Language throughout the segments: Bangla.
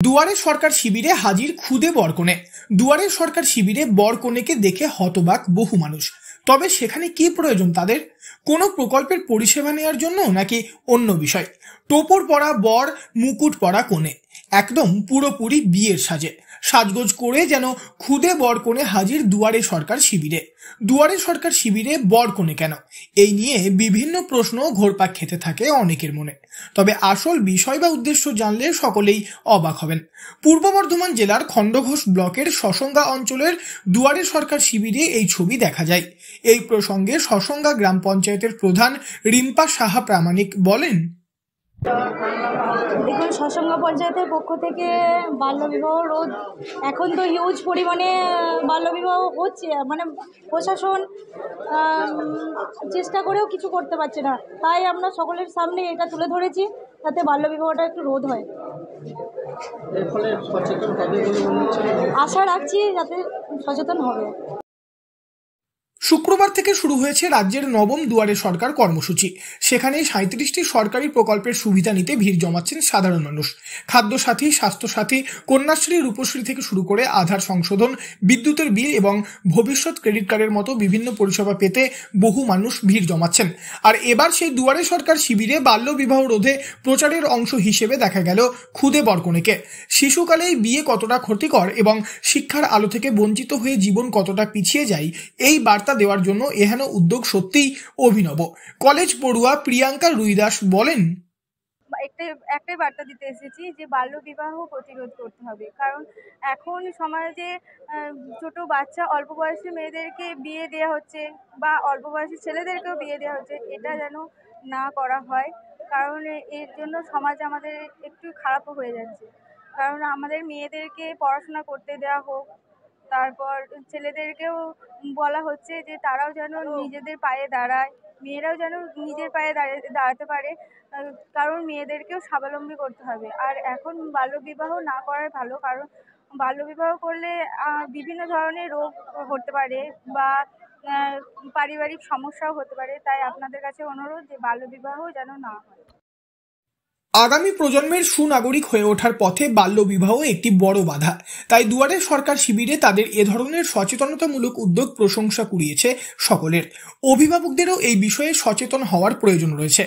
দুয়ারে সরকার শিবিরে হাজির খুদে বরকনে। দুয়ারে সরকার শিবিরে বরকনেকে দেখে হতবাক বহু মানুষ। তবে সেখানে কি প্রয়োজন তাদের? কোনো প্রকল্পের পরিষেবা নেওয়ার জন্য নাকি অন্য বিষয়? টোপর পরা বর, মুকুট পরা কনে, একদম পুরোপুরি বিয়ের সাজে সাজগোজ করে যেন খুদে বরকনে হাজির দুয়ারে সরকার শিবিরে। দুয়ারে সরকার শিবিরে বরকনে কেন, এই নিয়ে বিভিন্ন প্রশ্ন ঘোরপাক খেতে থাকে অনেকের মনে। তবে আসল বিষয় বা উদ্দেশ্য জানলে সকলেই অবাক হবেন। পূর্ব বর্ধমান জেলার খণ্ডঘোষ ব্লকের সসঙ্গা অঞ্চলের দুয়ারে সরকার শিবিরে এই ছবি দেখা যায়। এই প্রসঙ্গে সসঙ্গা গ্রাম পঞ্চায়েতের প্রধান রিম্পা সাহা প্রামাণিক বলেন, দেখুন, সসঙ্গ পঞ্চায়েতের পক্ষ থেকে বাল্যবিবাহ রোধ, এখন তো হিউজ পরিমাণে বাল্যবিবাহ হচ্ছে, মানে প্রশাসন চেষ্টা করেও কিছু করতে পারছে না। তাই আমরা সকলের সামনে এটা তুলে ধরেছি যাতে বাল্যবিবাহটা একটু রোধ হয়। আশা রাখছি যাতে সচেতন হবে। শুক্রবার থেকে শুরু হয়েছে রাজ্যের নবম দুয়ারে সরকার কর্মসূচি। সেখানে 37টি সরকারি প্রকল্পের সুবিধা নিতে ভিড় জমাচ্ছেন সাধারণ মানুষ। খাদ্যসাথী, স্বাস্থ্যসাথী, কন্যাশ্রী, রূপশ্রী থেকে শুরু করে আধার সংশোধন, বিদ্যুতের বিল এবং ভবিষ্যৎ ক্রেডিট কার্ডের মতো বিভিন্ন পরিষেবা পেতে বহু মানুষ ভিড় জমাচ্ছেন। আর এবার সেই দুয়ারে সরকার শিবিরে বাল্যবিবাহ রোধে প্রচারের অংশ হিসেবে দেখা গেল খুদে বরকনেকে। শিশুকালেই বিয়ে কতটা ক্ষতিকর এবং শিক্ষার আলো থেকে বঞ্চিত হয়ে জীবন কতটা পিছিয়ে যায়, এই বার্তা দেওয়ার জন্য এহেন উদ্যোগ সত্যিই অভিনব। কলেজ পড়ুয়া প্রিয়াঙ্কা রুইদাস বলেন, একটাই বার্তা দিতে এসেছি যে বাল্যবিবাহ প্রতিরোধ করতে হবে। কারণ এখন সমাজে ছোট বাচ্চা, অল্প বয়সী মেয়েদেরকে বিয়ে দেওয়া হচ্ছে বা অল্প বয়সী ছেলেদেরকেও বিয়ে দেওয়া হচ্ছে। এটা যেন না করা হয়, কারণ এর জন্য সমাজ আমাদের একটু খারাপও হয়ে যাচ্ছে। কারণ আমাদের মেয়েদেরকে পড়াশোনা করতে দেওয়া হোক, তারপর ছেলেদেরকেও বলা হচ্ছে যে তারাও যেন নিজেদের পায়ে দাঁড়ায়, মেয়েরাও যেন নিজের পায়ে দাঁড়াতে পারে। কারণ মেয়েদেরকেও স্বাবলম্বী করতে হবে। আর এখন বাল্যবিবাহ না করাই ভালো, কারণ বাল্যবিবাহ করলে বিভিন্ন ধরনের রোগ হতে পারে বা পারিবারিক সমস্যাও হতে পারে। তাই আপনাদের কাছে অনুরোধ যে বাল্যবিবাহ যেন না হয়। আগামী প্রজন্মের সুনাগরিক হয়ে ওঠার পথে বাল্যবিবাহ একটি বড় বাধা। তাই দুয়ারে সরকার শিবিরে তাদের এ ধরনের সচেতনতামূলক উদ্যোগ প্রশংসা কুড়িয়েছে সকলের। অভিভাবকদেরও এই বিষয়ে সচেতন হওয়ার প্রয়োজন রয়েছে।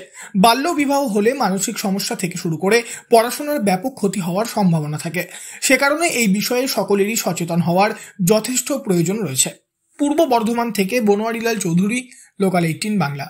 বাল্যবিবাহ হলে মানসিক সমস্যা থেকে শুরু করে পড়াশোনার ব্যাপক ক্ষতি হওয়ার সম্ভাবনা থাকে। সে কারণে এই বিষয়ে সকলেরই সচেতন হওয়ার যথেষ্ট প্রয়োজন রয়েছে। পূর্ব বর্ধমান থেকে বনোয়ারিলাল চৌধুরী, লোকাল 18 বাংলা।